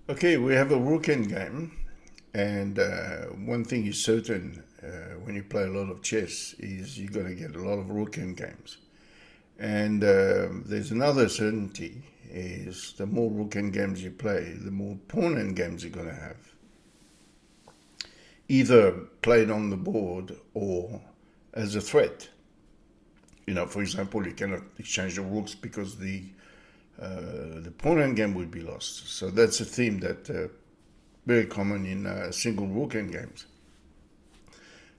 Okay, we have a rook endgame, and one thing is certain when you play a lot of chess is you're going to get a lot of rook endgames. And there's another certainty is the more rook endgames you play, the more pawn endgames you're going to have. Either played on the board or as a threat. For example, you cannot exchange the rooks because the pawn endgame would be lost. So that's a theme that very common in single rook endgames.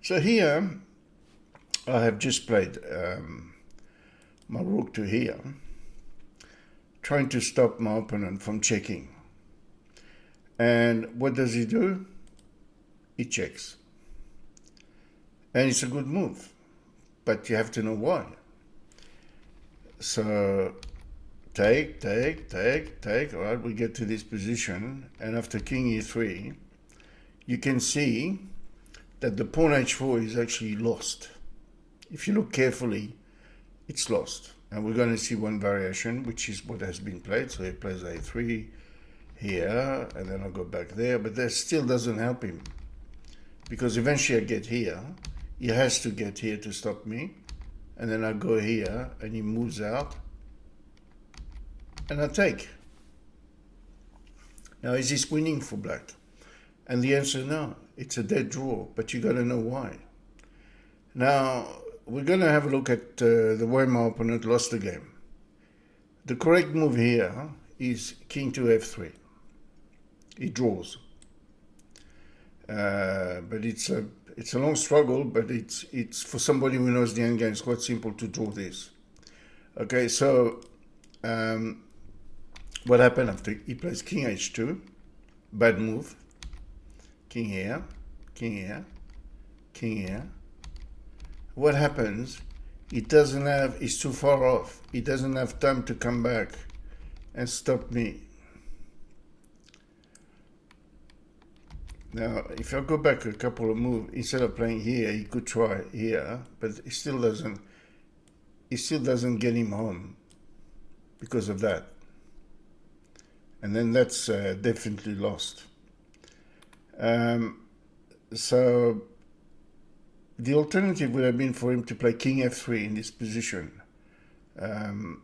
So here I have just played my rook to here, trying to stop my opponent from checking. And what does he do? He checks. And it's a good move, but you have to know why. So take, all right, we get to this position, and after king e3, you can see that the pawn h4 is actually lost. If you look carefully, it's lost. And we're going to see one variation, which is what has been played. So he plays a3 here, and then I'll go back there, but that still doesn't help him. Because eventually I get here, he has to get here to stop me, and then I go here, and he moves out, and I take. Now, is this winning for black? And the answer, no. It's a dead draw, but you got to know why. Now, we're going to have a look at the way my opponent lost the game. The correct move here is king to f3. He draws. But it's a long struggle, but it's for somebody who knows the endgame, it's quite simple to draw this. Okay, so what happened after he plays king h2? Bad move. King here, king here, king here. What happens? He's too far off. He doesn't have time to come back and stop me. Now, if I go back a couple of moves, instead of playing here, he could try here, but it still doesn't get him home because of that. And then that's definitely lost. So the alternative would have been for him to play king f3 in this position. In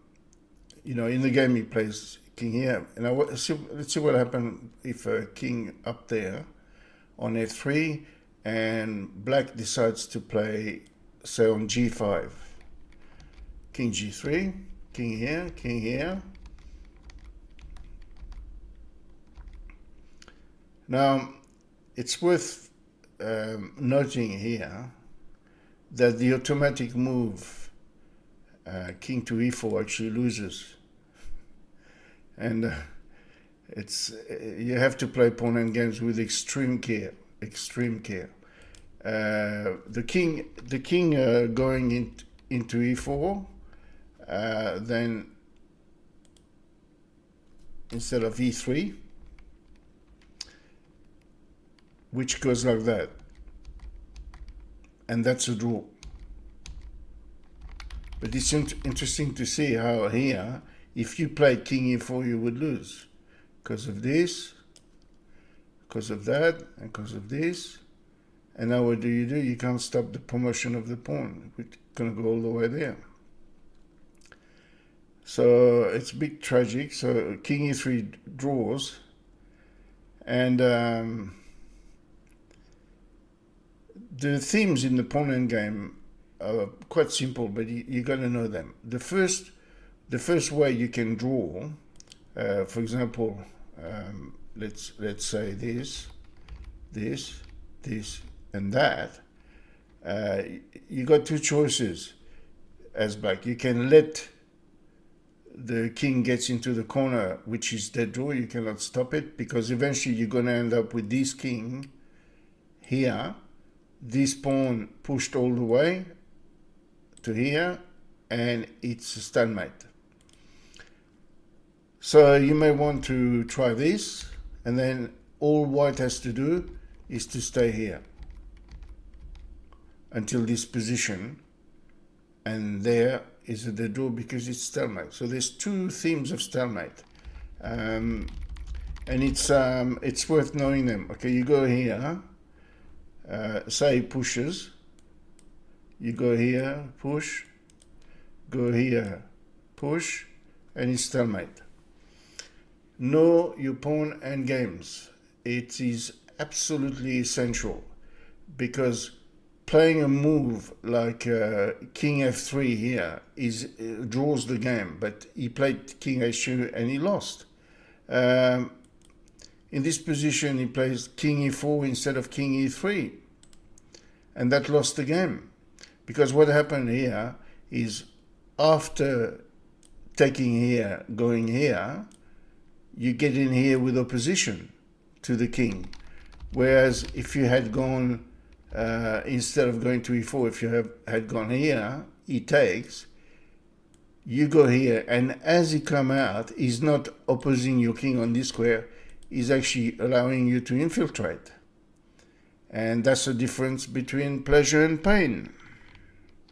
the game he plays king here. And let's see what happened if king up there on f3 and black decides to play, say, on g5. King g3, king here, king here. Now, it's worth noting here that the automatic move king to e4 actually loses. And you have to play pawn endgames with extreme care. The king going into e4, then instead of e3, which goes like that, and that's a draw. But it's interesting to see how here, if you played king e4, you would lose because of this, because of that, and because of this. And now what do? You can't stop the promotion of the pawn. It's going to go all the way there. So it's a bit tragic. So king e3 draws, and the themes in the pawn endgame are quite simple, but you got to know them. The first way you can draw, for example, let's say this, and that. You got two choices as black. You can let the king gets into the corner, which is dead draw. You cannot stop it because eventually you're going to end up with this king here, this pawn pushed all the way to here, and it's a stalemate. So you may want to try this, and then all white has to do is to stay here until this position, and there is a dead draw because it's stalemate. So there's two themes of stalemate. and it's worth knowing them. Okay, you go here, say pushes, you go here, push, go here, push, and it's stalemate. Know your pawn endgames. It is absolutely essential, because playing a move like king f3 here draws the game, but he played king h2 and he lost. In this position, he plays king e4 instead of king e3, and that lost the game. Because what happened here is, after taking here, going here, you get in here with opposition to the king. Whereas if you had gone, instead of going to e4, if you had gone here, he takes, you go here, and as he come out, he's not opposing your king on this square, he's actually allowing you to infiltrate. And that's the difference between pleasure and pain.